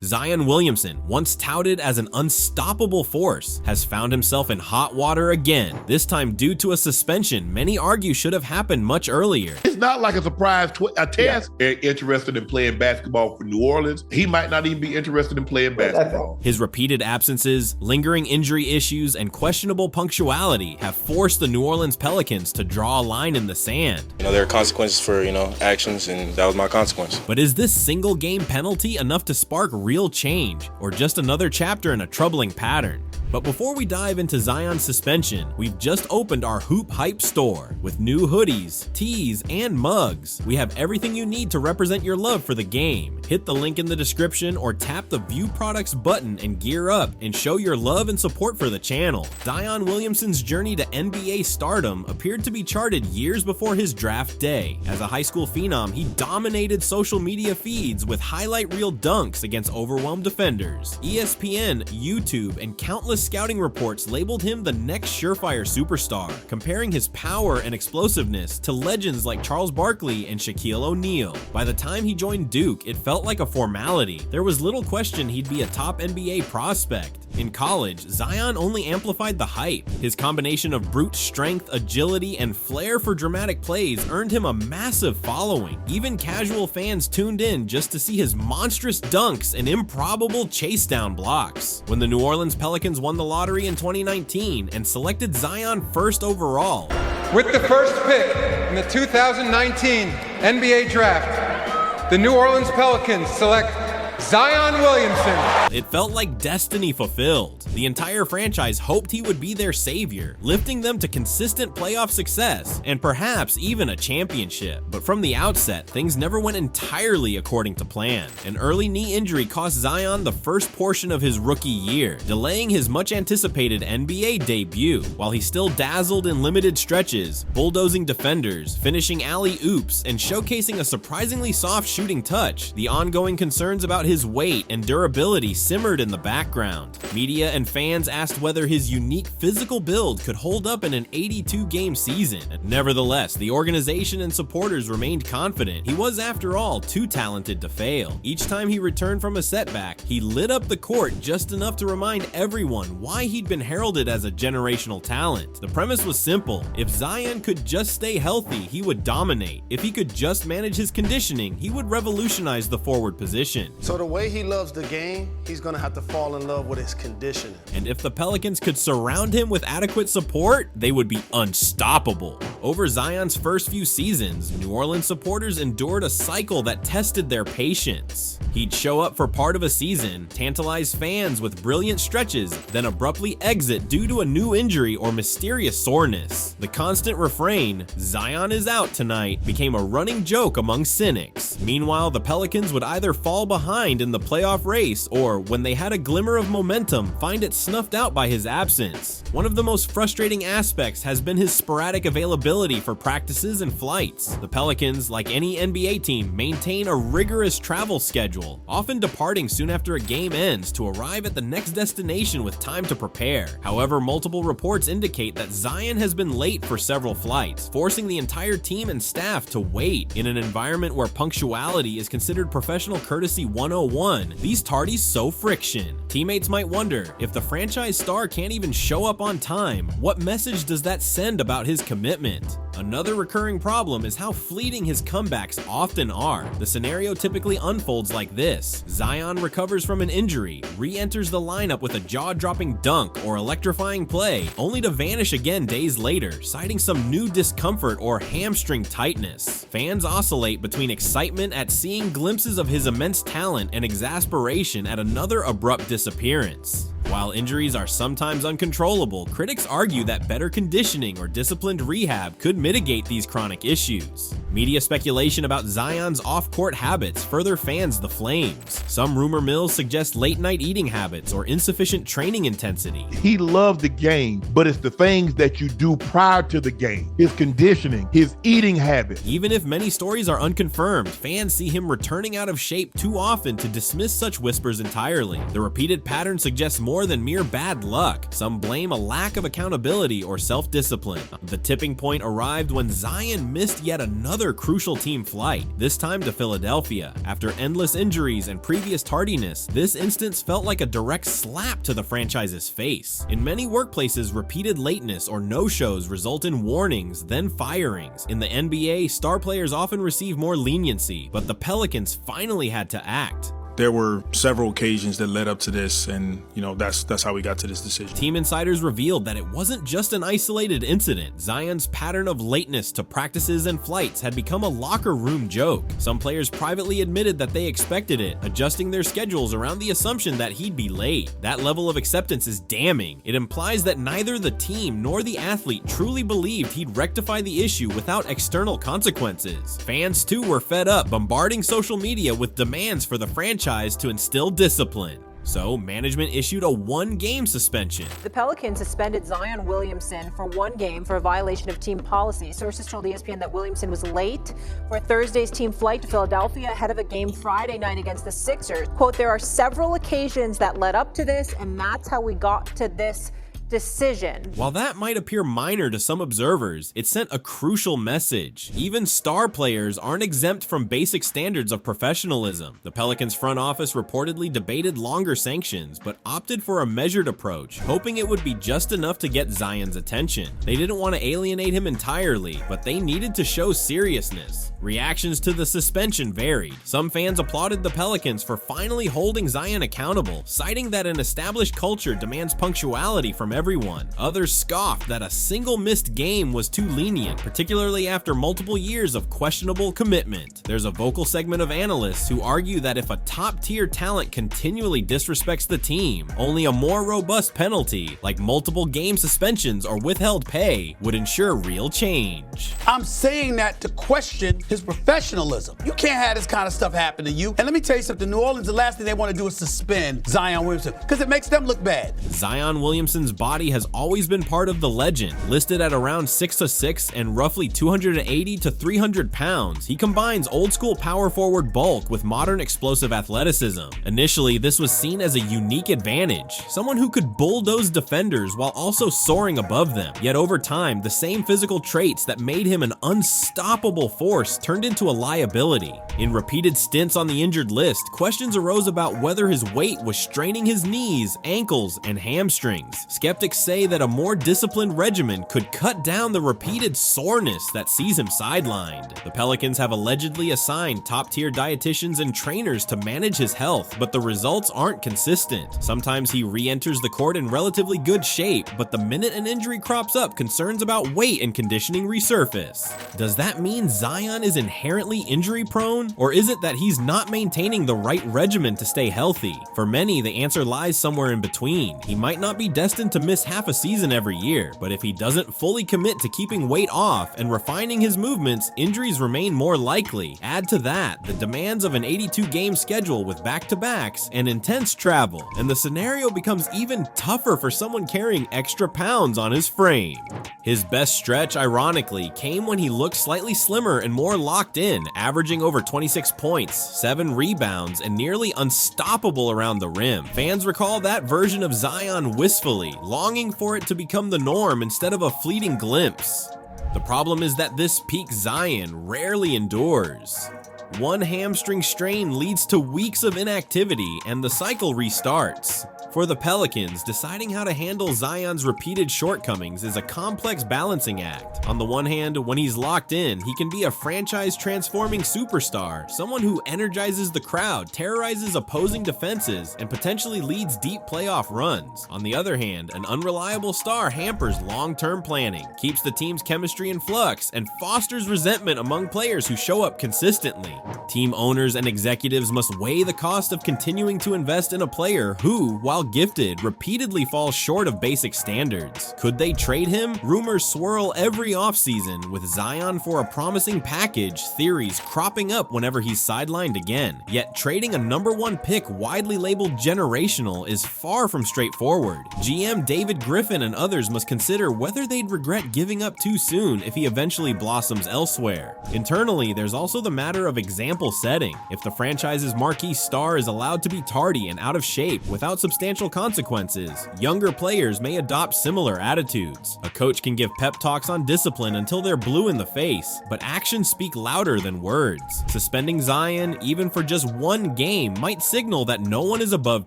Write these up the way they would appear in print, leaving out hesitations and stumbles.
Zion Williamson, once touted as an unstoppable force, has found himself in hot water again, this time due to a suspension many argue should have happened much earlier. It's not like a surprise test. Interested in playing basketball for New Orleans. He might not even be interested in playing basketball. His repeated absences, lingering injury issues, and questionable punctuality have forced the New Orleans Pelicans to draw a line in the sand. There are consequences for, actions, and that was my consequence. But is this single game penalty enough to spark real change, or just another chapter in a troubling pattern? But before we dive into Zion's suspension, we've just opened our Hoop Hype store with new hoodies, tees, and mugs. We have everything you need to represent your love for the game. Hit the link in the description or tap the View Products button and gear up and show your love and support for the channel. Zion Williamson's journey to NBA stardom appeared to be charted years before his draft day. As a high school phenom, he dominated social media feeds with highlight reel dunks against overwhelmed defenders. ESPN, YouTube, and countless scouting reports labeled him the next surefire superstar, comparing his power and explosiveness to legends like Charles Barkley and Shaquille O'Neal. By the time he joined Duke, it felt like a formality. There was little question he'd be a top NBA prospect. In college, Zion only amplified the hype. His combination of brute strength, agility, and flair for dramatic plays earned him a massive following. Even casual fans tuned in just to see his monstrous dunks and improbable chase down blocks. When the New Orleans Pelicans won the lottery in 2019 and selected Zion first overall. With the first pick in the 2019 NBA Draft, the New Orleans Pelicans select Zion Williamson. It felt like destiny fulfilled. The entire franchise hoped he would be their savior, lifting them to consistent playoff success and perhaps even a championship. But from the outset, things never went entirely according to plan. An early knee injury cost Zion the first portion of his rookie year, delaying his much anticipated NBA debut. While he still dazzled in limited stretches, bulldozing defenders, finishing alley-oops, and showcasing a surprisingly soft shooting touch, the ongoing concerns about his weight and durability simmered in the background. Media and fans asked whether his unique physical build could hold up in an 82-game season. Nevertheless, the organization and supporters remained confident he was, after all, too talented to fail. Each time he returned from a setback, he lit up the court just enough to remind everyone why he'd been heralded as a generational talent. The premise was simple: if Zion could just stay healthy, he would dominate. If he could just manage his conditioning, he would revolutionize the forward position. So the way he loves the game, he's gonna have to fall in love with his conditioning. And if the Pelicans could surround him with adequate support, they would be unstoppable. Over Zion's first few seasons, New Orleans supporters endured a cycle that tested their patience. He'd show up for part of a season, tantalize fans with brilliant stretches, then abruptly exit due to a new injury or mysterious soreness. The constant refrain, "Zion is out tonight," became a running joke among cynics. Meanwhile, the Pelicans would either fall behind in the playoff race, or when they had a glimmer of momentum, find it snuffed out by his absence. One of the most frustrating aspects has been his sporadic availability for practices and flights. The Pelicans, like any NBA team, maintain a rigorous travel schedule, often departing soon after a game ends to arrive at the next destination with time to prepare. However, multiple reports indicate that Zion has been late for several flights, forcing the entire team and staff to wait. In an environment where punctuality is considered professional courtesy 101, these tardies sow friction. Teammates might wonder, if the franchise star can't even show up on time, what message does that send about his commitment? Another recurring problem is how fleeting his comebacks often are. The scenario typically unfolds like this: Zion recovers from an injury, re-enters the lineup with a jaw-dropping dunk or electrifying play, only to vanish again days later, citing some new discomfort or hamstring tightness. Fans oscillate between excitement at seeing glimpses of his immense talent and exasperation at another abrupt disappearance. While injuries are sometimes uncontrollable, critics argue that better conditioning or disciplined rehab could mitigate these chronic issues. Media speculation about Zion's off-court habits further fans the flames. Some rumor mills suggest late-night eating habits or insufficient training intensity. He loved the game, but it's the things that you do prior to the game, his conditioning, his eating habits. Even if many stories are unconfirmed, fans see him returning out of shape too often to dismiss such whispers entirely. The repeated pattern suggests more more than mere bad luck. Some blame a lack of accountability or self-discipline. The tipping point arrived when Zion missed yet another crucial team flight, this time to Philadelphia. After endless injuries and previous tardiness, this instance felt like a direct slap to the franchise's face. In many workplaces, repeated lateness or no-shows result in warnings, then firings. In the NBA, star players often receive more leniency, but the Pelicans finally had to act. There were several occasions that led up to this, and that's how we got to this decision. Team insiders revealed that it wasn't just an isolated incident. Zion's pattern of lateness to practices and flights had become a locker room joke. Some players privately admitted that they expected it, adjusting their schedules around the assumption that he'd be late. That level of acceptance is damning. It implies that neither the team nor the athlete truly believed he'd rectify the issue without external consequences. Fans too were fed up, bombarding social media with demands for the franchise to instill discipline. So, management issued a one-game suspension. The Pelicans suspended Zion Williamson for 1 game for a violation of team policy. Sources told ESPN that Williamson was late for Thursday's team flight to Philadelphia ahead of a game Friday night against the Sixers. Quote, "There are several occasions that led up to this, and that's how we got to this decision." While that might appear minor to some observers, it sent a crucial message. Even star players aren't exempt from basic standards of professionalism. The Pelicans front office reportedly debated longer sanctions, but opted for a measured approach, hoping it would be just enough to get Zion's attention. They didn't want to alienate him entirely, but they needed to show seriousness. Reactions to the suspension varied. Some fans applauded the Pelicans for finally holding Zion accountable, citing that an established culture demands punctuality from everyone. Others scoffed that a single missed game was too lenient, particularly after multiple years of questionable commitment. There's a vocal segment of analysts who argue that if a top-tier talent continually disrespects the team, only a more robust penalty, like multiple game suspensions or withheld pay, would ensure real change. I'm saying that to question his professionalism. You can't have this kind of stuff happen to you. And let me tell you something, New Orleans, the last thing they want to do is suspend Zion Williamson, because it makes them look bad. Zion Williamson's body has always been part of the legend. Listed at around 6'6" and roughly 280 to 300 pounds, he combines old-school power forward bulk with modern explosive athleticism. Initially, this was seen as a unique advantage, someone who could bulldoze defenders while also soaring above them. Yet over time, the same physical traits that made him an unstoppable force turned into a liability. In repeated stints on the injured list, questions arose about whether his weight was straining his knees, ankles, and hamstrings. Skeptics say that a more disciplined regimen could cut down the repeated soreness that sees him sidelined. The Pelicans have allegedly assigned top-tier dietitians and trainers to manage his health, but the results aren't consistent. Sometimes he re-enters the court in relatively good shape, but the minute an injury crops up, concerns about weight and conditioning resurface. Does that mean Zion is inherently injury-prone, or is it that he's not maintaining the right regimen to stay healthy? For many, the answer lies somewhere in between. He might not be destined to miss half a season every year, but if he doesn't fully commit to keeping weight off and refining his movements, injuries remain more likely. Add to that the demands of an 82-game schedule with back-to-backs and intense travel, and the scenario becomes even tougher for someone carrying extra pounds on his frame. His best stretch, ironically, came when he looked slightly slimmer and more locked in, averaging over 26 points, 7 rebounds, and nearly unstoppable around the rim. Fans recall that version of Zion wistfully, longing for it to become the norm instead of a fleeting glimpse. The problem is that this peak Zion rarely endures. One hamstring strain leads to weeks of inactivity, and the cycle restarts. For the Pelicans, deciding how to handle Zion's repeated shortcomings is a complex balancing act. On the one hand, when he's locked in, he can be a franchise-transforming superstar, someone who energizes the crowd, terrorizes opposing defenses, and potentially leads deep playoff runs. On the other hand, an unreliable star hampers long-term planning, keeps the team's chemistry in flux, and fosters resentment among players who show up consistently. Team owners and executives must weigh the cost of continuing to invest in a player who, while gifted, repeatedly falls short of basic standards. Could they trade him? Rumors swirl every offseason, with Zion for a promising package, theories cropping up whenever he's sidelined again. Yet trading a #1 pick widely labeled generational is far from straightforward. GM David Griffin and others must consider whether they'd regret giving up too soon if he eventually blossoms elsewhere. Internally, there's also the matter of example setting. If the franchise's marquee star is allowed to be tardy and out of shape without substantial consequences, younger players may adopt similar attitudes. A coach can give pep talks on discipline until they're blue in the face, but actions speak louder than words. Suspending Zion, even for just one game, might signal that no one is above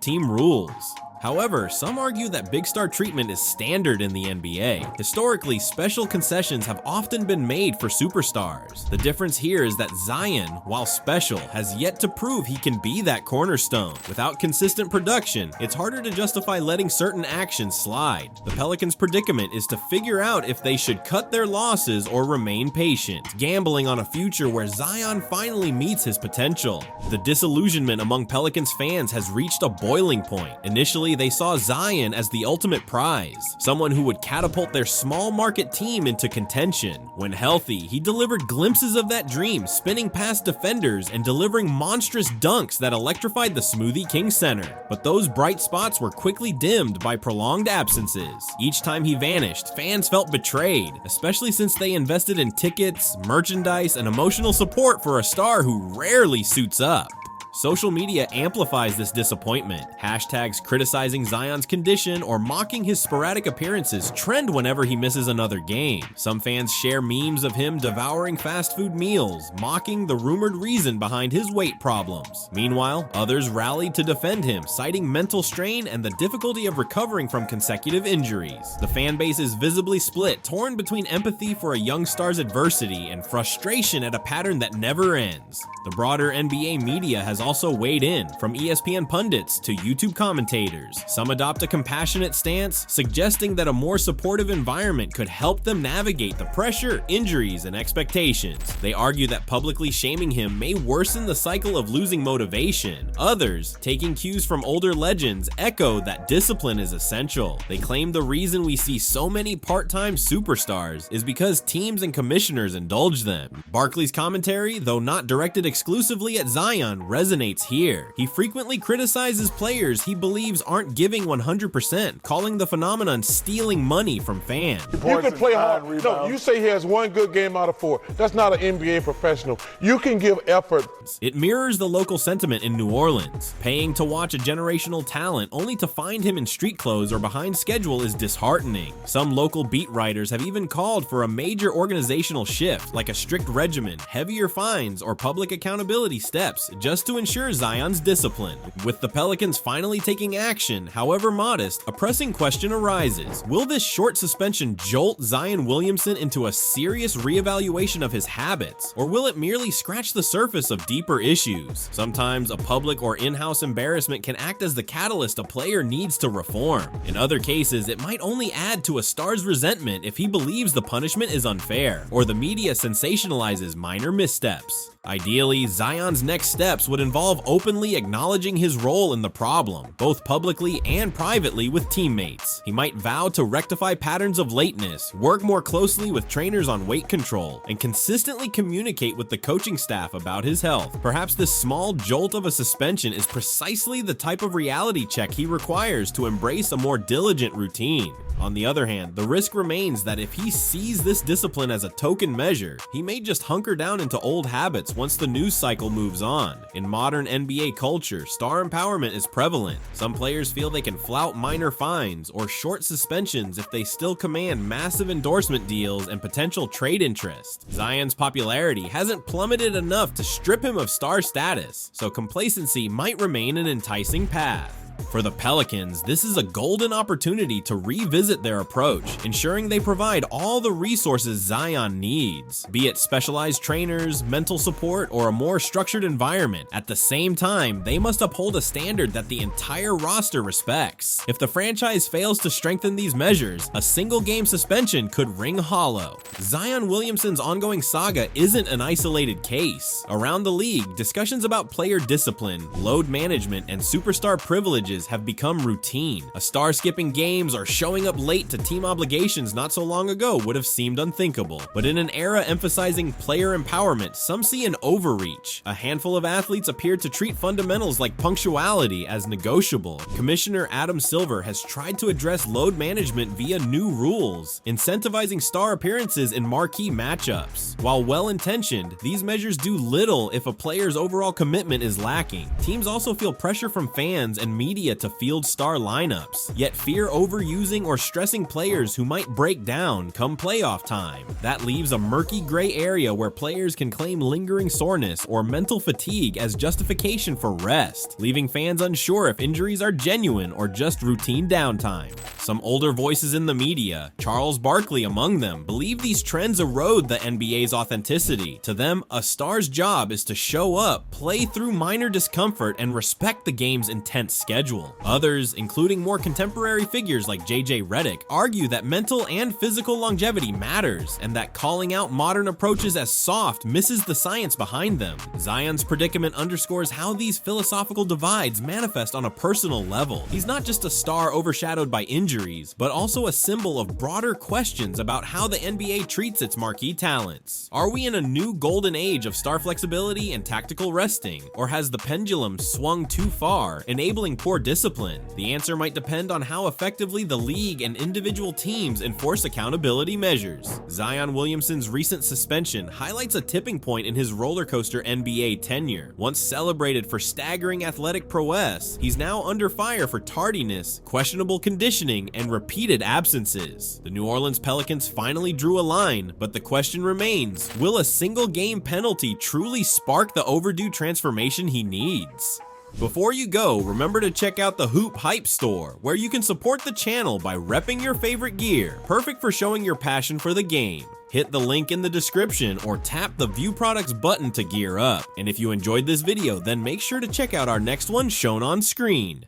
team rules. However, some argue that big star treatment is standard in the NBA. Historically, special concessions have often been made for superstars. The difference here is that Zion, while special, has yet to prove he can be that cornerstone. Without consistent production, it's harder to justify letting certain actions slide. The Pelicans' predicament is to figure out if they should cut their losses or remain patient, gambling on a future where Zion finally meets his potential. The disillusionment among Pelicans fans has reached a boiling point. Initially, they saw Zion as the ultimate prize, someone who would catapult their small market team into contention. When healthy, he delivered glimpses of that dream, spinning past defenders and delivering monstrous dunks that electrified the Smoothie King Center. But those bright spots were quickly dimmed by prolonged absences. Each time he vanished, fans felt betrayed, especially since they invested in tickets, merchandise, and emotional support for a star who rarely suits up. Social media amplifies this disappointment. Hashtags criticizing Zion's condition or mocking his sporadic appearances trend whenever he misses another game. Some fans share memes of him devouring fast food meals, mocking the rumored reason behind his weight problems. Meanwhile, others rally to defend him, citing mental strain and the difficulty of recovering from consecutive injuries. The fan base is visibly split, torn between empathy for a young star's adversity and frustration at a pattern that never ends. The broader NBA media has also weighed in, from ESPN pundits to YouTube commentators. Some adopt a compassionate stance, suggesting that a more supportive environment could help them navigate the pressure, injuries, and expectations. They argue that publicly shaming him may worsen the cycle of losing motivation. Others, taking cues from older legends, echo that discipline is essential. They claim the reason we see so many part-time superstars is because teams and commissioners indulge them. Barkley's commentary, though not directed exclusively at Zion, resonates here. He frequently criticizes players he believes aren't giving 100%, calling the phenomenon stealing money from fans. You can play hard. No, you say he has one good game out of 4. That's not an NBA professional. You can give effort. It mirrors the local sentiment in New Orleans. Paying to watch a generational talent only to find him in street clothes or behind schedule is disheartening. Some local beat writers have even called for a major organizational shift, like a strict regimen, heavier fines, or public accountability steps, just to ensure Zion's discipline. With the Pelicans finally taking action, however modest, a pressing question arises. Will this short suspension jolt Zion Williamson into a serious reevaluation of his habits, or will it merely scratch the surface of deeper issues? Sometimes a public or in-house embarrassment can act as the catalyst a player needs to reform. In other cases, it might only add to a star's resentment if he believes the punishment is unfair, or the media sensationalizes minor missteps. Ideally, Zion's next steps would involve openly acknowledging his role in the problem, both publicly and privately with teammates. He might vow to rectify patterns of lateness, work more closely with trainers on weight control, and consistently communicate with the coaching staff about his health. Perhaps this small jolt of a suspension is precisely the type of reality check he requires to embrace a more diligent routine. On the other hand, the risk remains that if he sees this discipline as a token measure, he may just hunker down into old habits once the news cycle moves on. In modern NBA culture, star empowerment is prevalent. Some players feel they can flout minor fines or short suspensions if they still command massive endorsement deals and potential trade interest. Zion's popularity hasn't plummeted enough to strip him of star status, so complacency might remain an enticing path. For the Pelicans, this is a golden opportunity to revisit their approach, ensuring they provide all the resources Zion needs, be it specialized trainers, mental support, or a more structured environment. At the same time, they must uphold a standard that the entire roster respects. If the franchise fails to strengthen these measures, a single game suspension could ring hollow. Zion Williamson's ongoing saga isn't an isolated case. Around the league, discussions about player discipline, load management, and superstar privileges messages have become routine. A star skipping games or showing up late to team obligations not so long ago would have seemed unthinkable. But in an era emphasizing player empowerment, some see an overreach. A handful of athletes appeared to treat fundamentals like punctuality as negotiable. Commissioner Adam Silver has tried to address load management via new rules, incentivizing star appearances in marquee matchups. While well-intentioned, these measures do little if a player's overall commitment is lacking. Teams also feel pressure from fans and media to field star lineups, yet fear overusing or stressing players who might break down come playoff time. That leaves a murky gray area where players can claim lingering soreness or mental fatigue as justification for rest, leaving fans unsure if injuries are genuine or just routine downtime. Some older voices in the media, Charles Barkley among them, believe these trends erode the NBA's authenticity. To them, a star's job is to show up, play through minor discomfort, and respect the game's intense schedule. Others, including more contemporary figures like JJ Redick, argue that mental and physical longevity matters, and that calling out modern approaches as soft misses the science behind them. Zion's predicament underscores how these philosophical divides manifest on a personal level. He's not just a star overshadowed by injuries, but also a symbol of broader questions about how the NBA treats its marquee talents. Are we in a new golden age of star flexibility and tactical resting, or has the pendulum swung too far, enabling poor discipline? The answer might depend on how effectively the league and individual teams enforce accountability measures. Zion Williamson's recent suspension highlights a tipping point in his roller coaster NBA tenure. Once celebrated for staggering athletic prowess, he's now under fire for tardiness, questionable conditioning, and repeated absences. The New Orleans Pelicans finally drew a line, but the question remains, will a single game penalty truly spark the overdue transformation he needs? Before you go, remember to check out the Hoop Hype store, where you can support the channel by repping your favorite gear, perfect for showing your passion for the game. Hit the link in the description or tap the View Products button to gear up. And if you enjoyed this video, then make sure to check out our next one shown on screen.